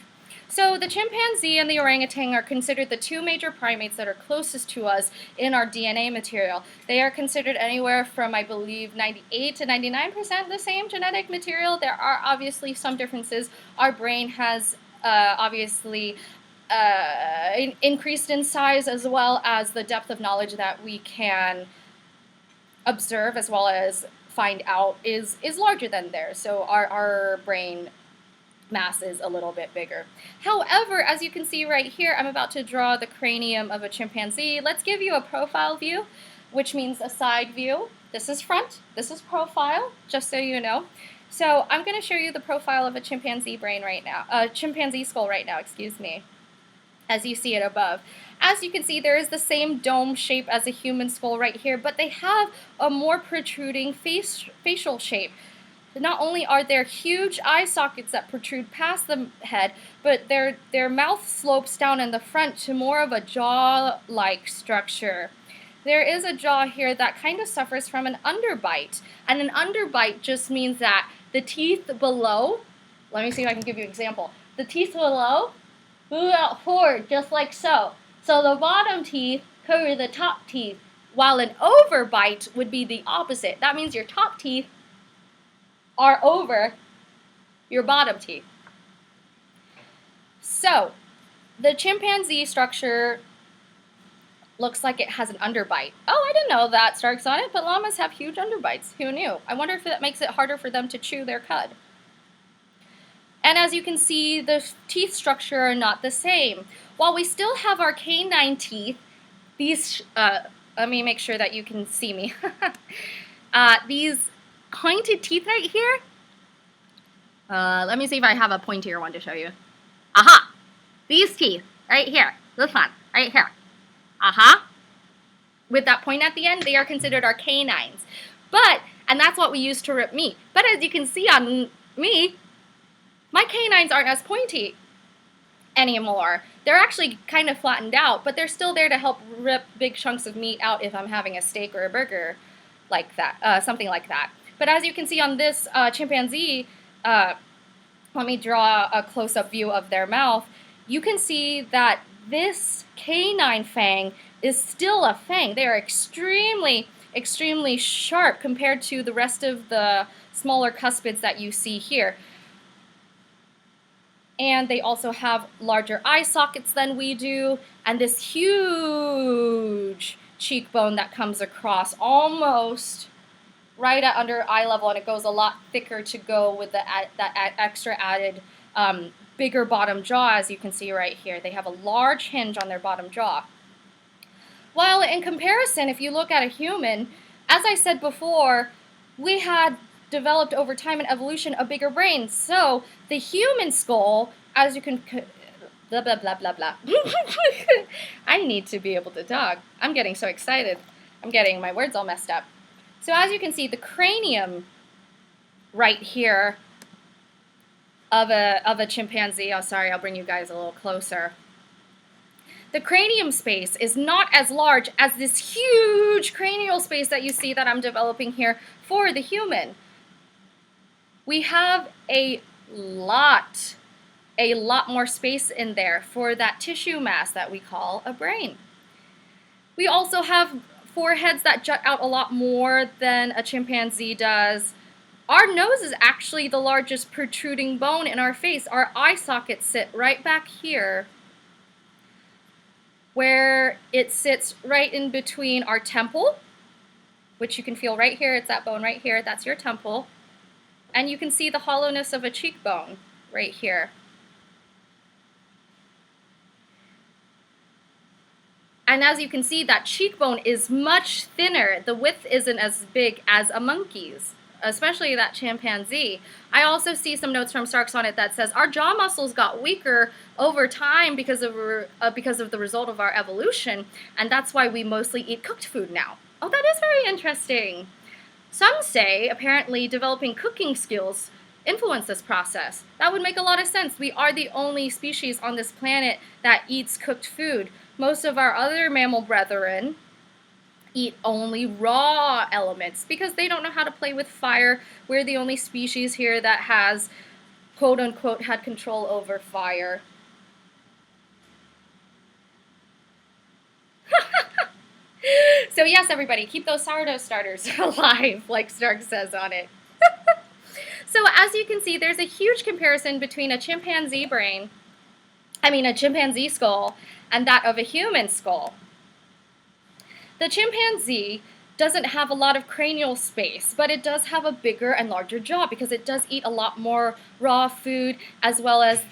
So the chimpanzee and the orangutan are considered the 2 major primates that are closest to us in our DNA material. They are considered anywhere from, I believe, 98 to 99% the same genetic material. There are obviously some differences. Our brain has obviously increased in size, as well as the depth of knowledge that we can observe as well as find out is larger than theirs. So our brain mass is a little bit bigger. However, as you can see right here, I'm about to draw the cranium of a chimpanzee. Let's give you a profile view, which means a side view. This is front, this is profile, just so you know. So I'm going to show you the profile of a chimpanzee brain right now, a chimpanzee skull right now, excuse me, as you see it above. As you can see, there is the same dome shape as a human skull right here, but they have a more protruding facial shape. Not only are there huge eye sockets that protrude past the head, but their mouth slopes down in the front to more of a jaw-like structure. There is a jaw here that kind of suffers from an underbite, and an underbite just means that the teeth below, let me see if I can give you an example, the teeth below move out forward just like so. So the bottom teeth cover the top teeth, while an overbite would be the opposite. That means your top teeth are over your bottom teeth. So, the chimpanzee structure looks like it has an underbite. Oh, I didn't know that, Stark's on it, but llamas have huge underbites. Who knew? I wonder if that makes it harder for them to chew their cud. And as you can see, the teeth structure are not the same. While we still have our canine teeth, these, let me make sure that you can see me. These pointed teeth right here. Let me see if I have a pointier one to show you. Aha! These teeth right here. This one right here. Aha! With that point at the end, they are considered our canines. And that's what we use to rip meat. But as you can see on me, my canines aren't as pointy anymore. They're actually kind of flattened out, but they're still there to help rip big chunks of meat out if I'm having a steak or a burger like that, something like that. But as you can see on this chimpanzee, let me draw a close-up view of their mouth. You can see that this canine fang is still a fang. They are extremely, extremely sharp compared to the rest of the smaller cuspids that you see here. And they also have larger eye sockets than we do, and this huge cheekbone that comes across almost right at under eye level, and it goes a lot thicker to go with that extra added bigger bottom jaw, as you can see right here. They have a large hinge on their bottom jaw. While in comparison, if you look at a human, as I said before, we had developed over time in evolution a bigger brain. So the human skull, as you can, blah, blah, blah, blah, blah. I need to be able to talk. I'm getting so excited. I'm getting my words all messed up. So as you can see, the cranium right here of a chimpanzee, oh sorry, I'll bring you guys a little closer. The cranium space is not as large as this huge cranial space that you see that I'm developing here for the human. We have a lot more space in there for that tissue mass that we call a brain. We also have foreheads that jut out a lot more than a chimpanzee does. Our nose is actually the largest protruding bone in our face. Our eye sockets sit right back here, where it sits right in between our temple, which you can feel right here. It's that bone right here. That's your temple. And you can see the hollowness of a cheekbone right here. And as you can see, that cheekbone is much thinner. The width isn't as big as a monkey's, especially that chimpanzee. I also see some notes from Starks on it that says our jaw muscles got weaker over time because of the result of our evolution, and that's why we mostly eat cooked food now. Oh, that is very interesting. Some say apparently developing cooking skills influence this process. That would make a lot of sense. We are the only species on this planet that eats cooked food. Most of our other mammal brethren eat only raw elements because they don't know how to play with fire. We're the only species here that has, quote unquote, had control over fire. So yes, everybody, keep those sourdough starters alive, like Stark says on it. So as you can see, there's a huge comparison between a chimpanzee skull, and that of a human skull. The chimpanzee doesn't have a lot of cranial space, but it does have a bigger and larger jaw because it does eat a lot more raw food, as well as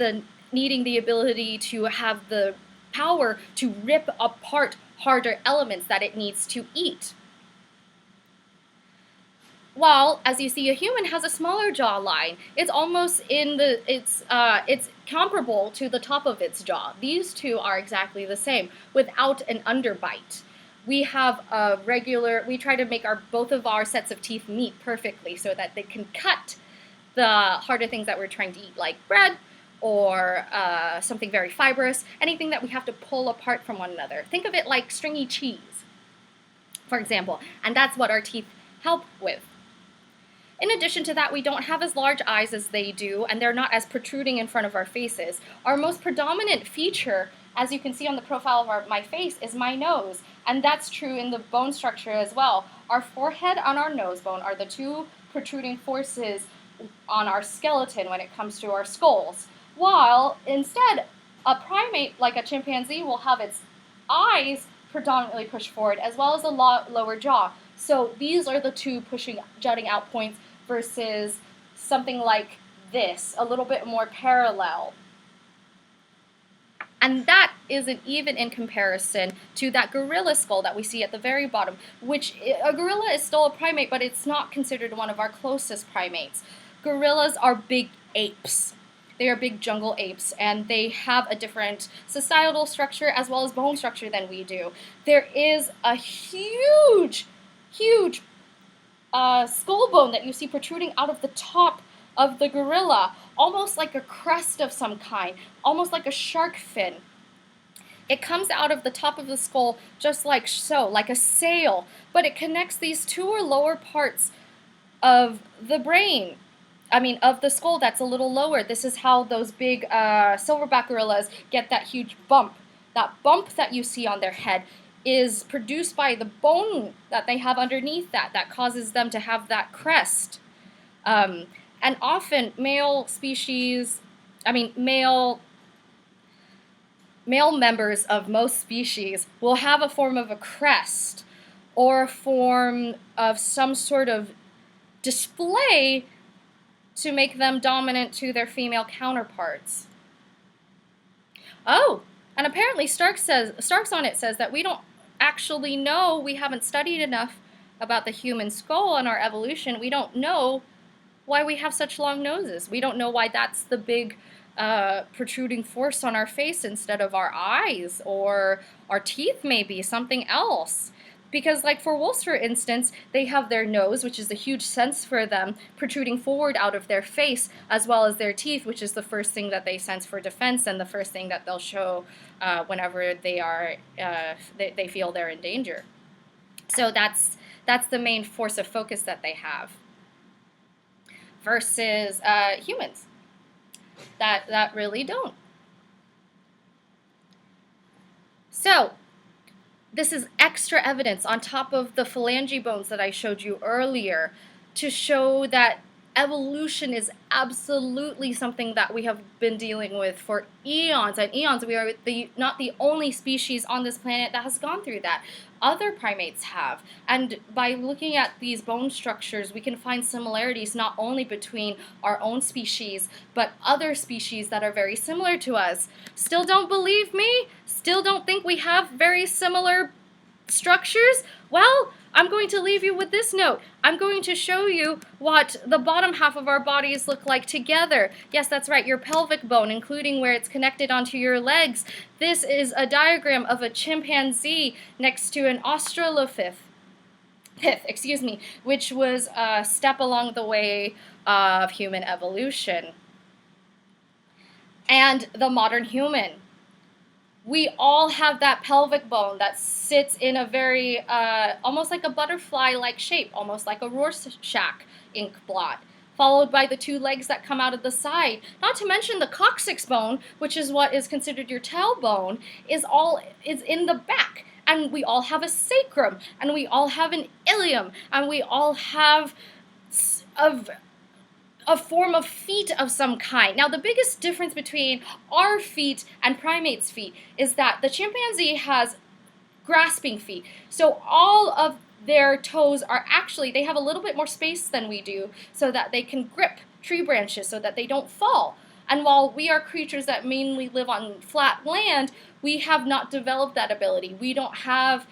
needing the ability to have the power to rip apart harder elements that it needs to eat. While, as you see, a human has a smaller jawline. It's almost it's comparable to the top of its jaw. These two are exactly the same, without an underbite. We have we try to make both of our sets of teeth meet perfectly so that they can cut the harder things that we're trying to eat, like bread or something very fibrous, anything that we have to pull apart from one another. Think of it like stringy cheese, for example, and that's what our teeth help with. In addition to that, we don't have as large eyes as they do, and they're not as protruding in front of our faces. Our most predominant feature, as you can see on the profile of my face, is my nose, and that's true in the bone structure as well. Our forehead and our nose bone are the two protruding forces on our skeleton when it comes to our skulls, while instead a primate like a chimpanzee will have its eyes predominantly pushed forward, as well as a lower jaw. So these are the two jutting out points versus something like this, a little bit more parallel. And that isn't even in comparison to that gorilla skull that we see at the very bottom, which a gorilla is still a primate, but it's not considered one of our closest primates. Gorillas are big apes. They are big jungle apes, and they have a different societal structure as well as bone structure than we do. There is a huge skull bone that you see protruding out of the top of the gorilla, almost like a crest of some kind, almost like a shark fin. It comes out of the top of the skull just like so, like a sail, but it connects these two or lower parts of the brain. Of the skull that's a little lower. This is how those big silverback gorillas get that huge bump. That bump that you see on their head is produced by the bone that they have underneath that causes them to have that crest. And often male members of most species will have a form of a crest or a form of some sort of display to make them dominant to their female counterparts. Oh, and apparently Starks on it says that we don't actually know, we haven't studied enough about the human skull and our evolution, we don't know why we have such long noses. We don't know why that's the big protruding force on our face instead of our eyes, or our teeth, maybe something else. Because, like for wolves, for instance, they have their nose, which is a huge sense for them, protruding forward out of their face, as well as their teeth, which is the first thing that they sense for defense and the first thing that they'll show whenever they feel they're in danger. So that's the main force of focus that they have. Versus humans that really don't. So this is extra evidence on top of the phalange bones that I showed you earlier to show that evolution is absolutely something that we have been dealing with for eons and eons. We are not the only species on this planet that has gone through that. Other primates have. And by looking at these bone structures, we can find similarities not only between our own species, but other species that are very similar to us. Still don't believe me? Still don't think we have very similar structures? Well, I'm going to leave you with this note. I'm going to show you what the bottom half of our bodies look like together. Yes, that's right, your pelvic bone, including where it's connected onto your legs. This is a diagram of a chimpanzee next to an australopith, which was a step along the way of human evolution. And the modern human. We all have that pelvic bone that sits in a very, almost like a butterfly-like shape, almost like a Rorschach ink blot, followed by the two legs that come out of the side. Not to mention the coccyx bone, which is what is considered your tailbone, is in the back. And we all have a sacrum, and we all have an ilium, and we all have a form of feet of some kind. Now, the biggest difference between our feet and primates' feet is that the chimpanzee has grasping feet. So all of their toes are actually, they have a little bit more space than we do so that they can grip tree branches so that they don't fall. And while we are creatures that mainly live on flat land, we have not developed that ability. We don't have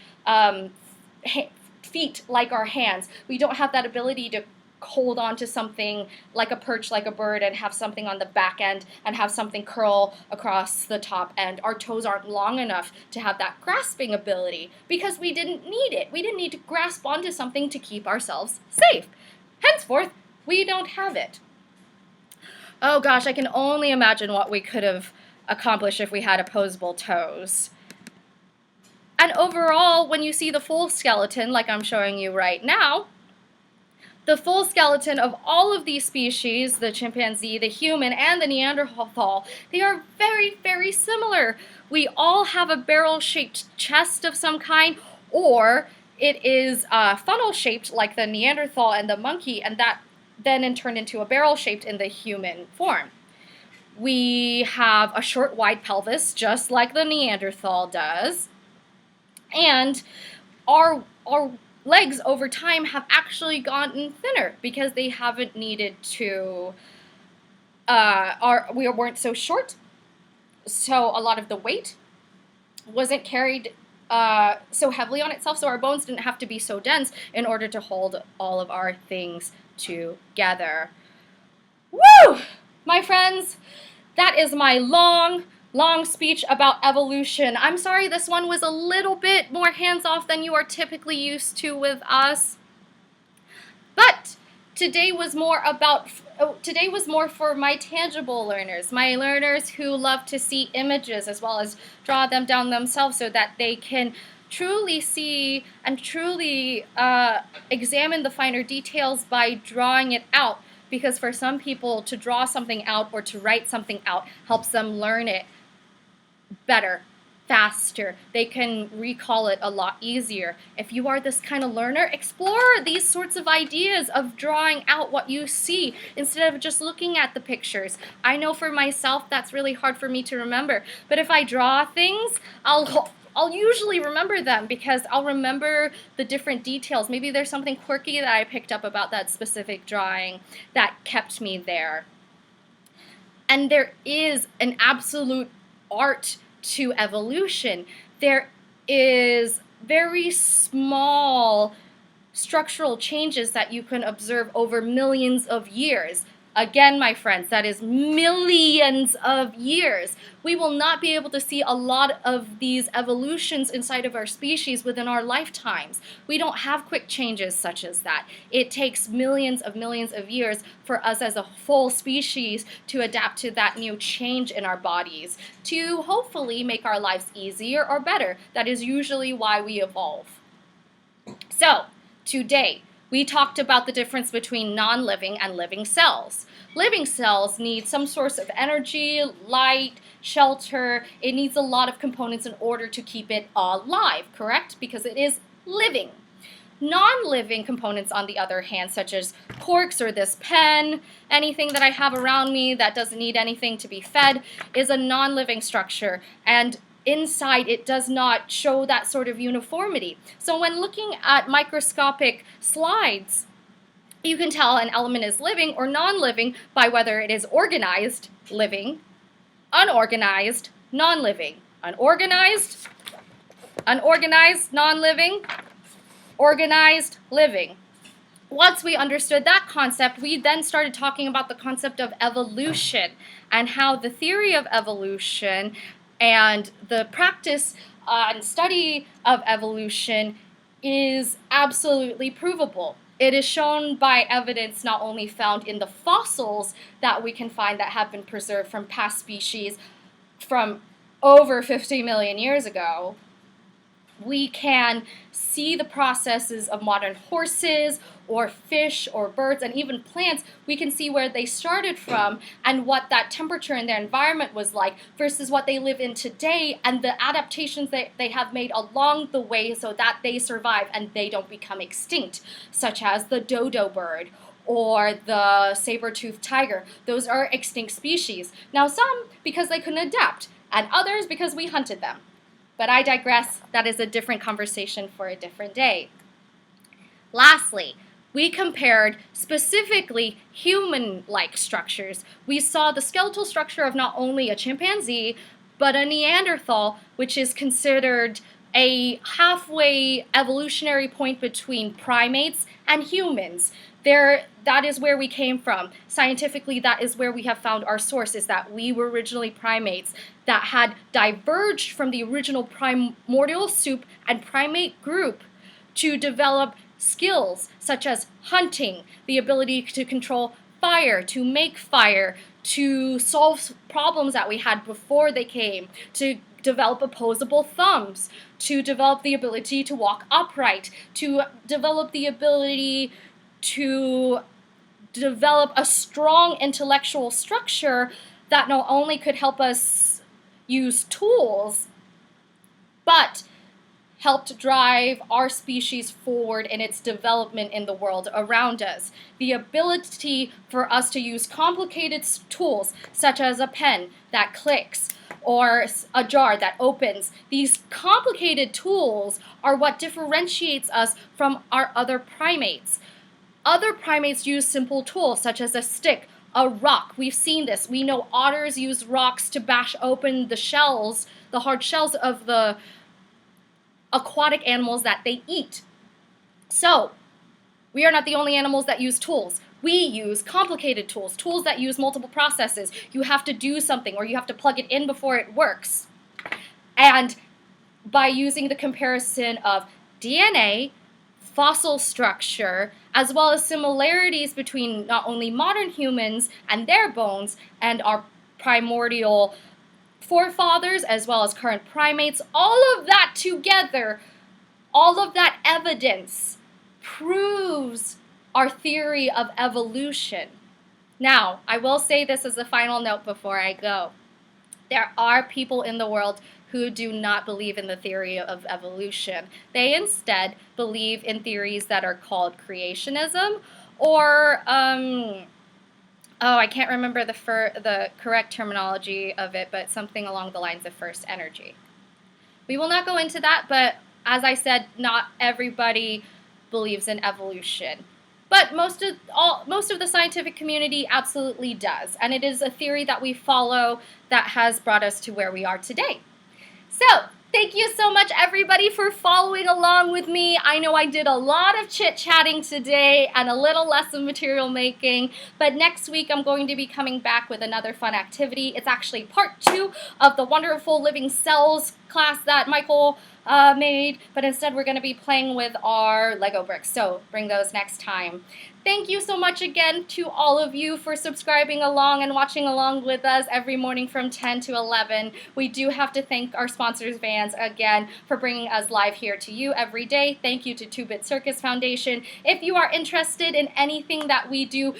feet like our hands. We don't have that ability to hold on to something like a perch, like a bird, and have something on the back end and have something curl across the top end. Our toes aren't long enough to have that grasping ability because we didn't need it. We didn't need to grasp onto something to keep ourselves safe. Henceforth, we don't have it. Oh gosh, I can only imagine what we could have accomplished if we had opposable toes. And overall, when you see the full skeleton, like I'm showing you right now, the full skeleton of all of these species, the chimpanzee, the human, and the Neanderthal, they are very, very similar. We all have a barrel-shaped chest of some kind, or it is funnel-shaped like the Neanderthal and the monkey, and that then in turn into a barrel-shaped in the human form. We have a short, wide pelvis, just like the Neanderthal does, and our legs over time have actually gotten thinner because they haven't needed to, we weren't so short, so a lot of the weight wasn't carried so heavily on itself, so our bones didn't have to be so dense in order to hold all of our things together. Woo! My friends, that is my long speech about evolution. I'm sorry this one was a little bit more hands-off than you are typically used to with us. But today was more for my tangible learners, my learners who love to see images as well as draw them down themselves so that they can truly see and truly examine the finer details by drawing it out. Because for some people, to draw something out or to write something out helps them learn it better, faster. They can recall it a lot easier. If you are this kind of learner, explore these sorts of ideas of drawing out what you see instead of just looking at the pictures. I know for myself that's really hard for me to remember, but if I draw things, I'll usually remember them because I'll remember the different details. Maybe there's something quirky that I picked up about that specific drawing that kept me there. And there is an absolute art to evolution. There is very small structural changes that you can observe over millions of years. Again, my friends, that is millions of years. We will not be able to see a lot of these evolutions inside of our species within our lifetimes. We don't have quick changes such as that. It takes millions of years for us as a full species to adapt to that new change in our bodies, to hopefully make our lives easier or better. That is usually why we evolve. So, today, we talked about the difference between non-living and living cells. Living cells need some source of energy, light, shelter. It needs a lot of components in order to keep it alive, correct? Because it is living. Non-living components, on the other hand, such as corks or this pen, anything that I have around me that doesn't need anything to be fed, is a non-living structure. And inside, it does not show that sort of uniformity. So when looking at microscopic slides, you can tell an element is living or non-living by whether it is organized, living, unorganized, non-living, unorganized, non-living, organized, living. Once we understood that concept, we then started talking about the concept of evolution and how the theory of evolution and the practice and study of evolution is absolutely provable. It is shown by evidence not only found in the fossils that we can find that have been preserved from past species from over 50 million years ago. We can see the processes of modern horses or fish or birds and even plants. We can see where they started from and what that temperature in their environment was like versus what they live in today and the adaptations that they have made along the way so that they survive and they don't become extinct, such as the dodo bird or the saber-toothed tiger. Those are extinct species. Now some because they couldn't adapt and others because we hunted them. But I digress. That is a different conversation for a different day. Lastly, we compared specifically human-like structures. We saw the skeletal structure of not only a chimpanzee, but a Neanderthal, which is considered a halfway evolutionary point between primates and humans. That is where we came from. Scientifically, that is where we have found our source, is that we were originally primates that had diverged from the original primordial soup and primate group to develop skills such as hunting, the ability to control fire, to make fire, to solve problems that we had before they came, to develop opposable thumbs, to develop the ability to walk upright, to develop the ability to develop a strong intellectual structure that not only could help us use tools, but helped drive our species forward in its development in the world around us. The ability for us to use complicated tools, such as a pen that clicks, or a jar that opens. These complicated tools are what differentiates us from our other primates. Other primates use simple tools, such as a stick, a rock. We've seen this. We know otters use rocks to bash open the shells, the hard shells of the aquatic animals that they eat. So, we are not the only animals that use tools. We use complicated tools, tools that use multiple processes. You have to do something or you have to plug it in before it works. And by using the comparison of DNA, fossil structure, as well as similarities between not only modern humans and their bones and our primordial forefathers as well as current primates, all of that together, all of that evidence proves our theory of evolution. Now, I will say this as a final note before I go. There are people in the world who do not believe in the theory of evolution. They instead believe in theories that are called creationism or, I can't remember the correct terminology of it, but something along the lines of first energy. We will not go into that, but as I said, not everybody believes in evolution. But most of the scientific community absolutely does, and it is a theory that we follow that has brought us to where we are today. So, Thank you so much, everybody, for following along with me. I know I did a lot of chit-chatting today and a little less of material making, but next week I'm going to be coming back with another fun activity. It's actually part 2 of the wonderful living cells class that Michael made, but instead we're going to be playing with our Lego bricks, so bring those next time. Thank you so much again to all of you for subscribing along and watching along with us every morning from 10 to 11. We do have to thank our sponsors, Vans, again, for bringing us live here to you every day. Thank you to 2-Bit Circus Foundation. If you are interested in anything that we do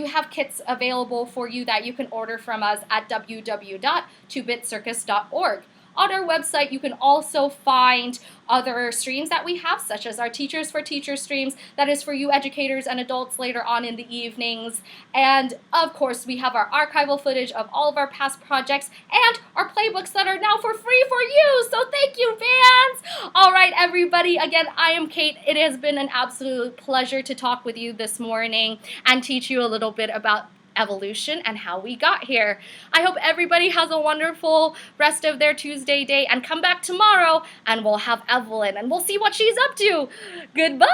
have kits available for you that you can order from us at www.2bitcircus.org. On our website, you can also find other streams that we have, such as our Teachers for Teachers streams, that is for you educators and adults later on in the evenings. And of course, we have our archival footage of all of our past projects and our playbooks that are now for free for you. So thank you, fans! All right, everybody, again, I am Kate. It has been an absolute pleasure to talk with you this morning and teach you a little bit about evolution and how we got here. I hope everybody has a wonderful rest of their Tuesday day, and come back tomorrow and we'll have Evelyn and we'll see what she's up to. Goodbye!